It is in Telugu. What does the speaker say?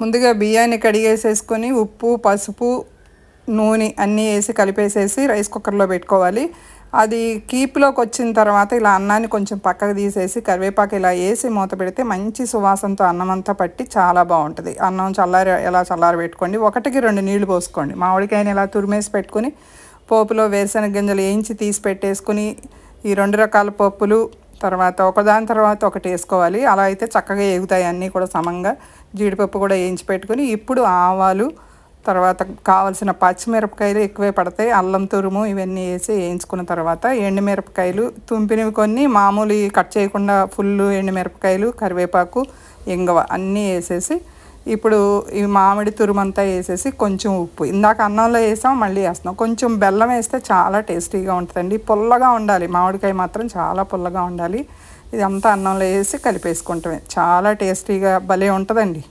ముందుగా బియ్యాన్ని కడిగేసేసుకొని ఉప్పు, పసుపు, నూనె అన్నీ వేసి కలిపేసేసి రైస్ కుక్కర్లో పెట్టుకోవాలి. అది కీప్లోకి వచ్చిన తర్వాత ఇలా అన్నాన్ని కొంచెం పక్కకు తీసేసి కరివేపాకు ఇలా వేసి మూత పెడితే మంచి సువాసనతో అన్నం అంతా పట్టి చాలా బాగుంటుంది. అన్నం ఎలా చల్లారి పెట్టుకోండి. 1కి 2 నీళ్లు పోసుకోండి. మామిడికాయని ఇలా తురిమేసి పెట్టుకుని పోపులో వేరుశనగ గింజలు వేయించి తీసి పెట్టేసుకుని ఈ 2 రకాల పప్పులు తర్వాత ఒకదాని తర్వాత ఒకటి వేసుకోవాలి. అలా అయితే చక్కగా ఎగుతాయి అన్నీ కూడా సమంగా. జీడిపప్పు కూడా వేయించి పెట్టుకుని ఇప్పుడు ఆవాలు, తర్వాత కావాల్సిన పచ్చిమిరపకాయలు ఎక్కువే పడతాయి, అల్లం తురుము ఇవన్నీ వేసి వేయించుకున్న తర్వాత ఎండుమిరపకాయలు తుంపినవి కొన్ని, మామూలు కట్ చేయకుండా ఫుల్ ఎండుమిరపకాయలు, కరివేపాకు, ఇంగువ అన్నీ వేసేసి ఇప్పుడు ఈ మామిడి తురుమంతా వేసేసి కొంచెం ఉప్పు, ఇందాక అన్నంలో వేసాం మళ్ళీ వేస్తున్నాం, కొంచెం బెల్లం వేస్తే చాలా టేస్టీగా ఉంటుందండి. పుల్లగా ఉండాలి, మామిడికాయ మాత్రం చాలా పుల్లగా ఉండాలి. ఇదంతా అన్నంలో వేసి కలిపేసుకుంటామే, చాలా టేస్టీగా భలే ఉంటుందండి.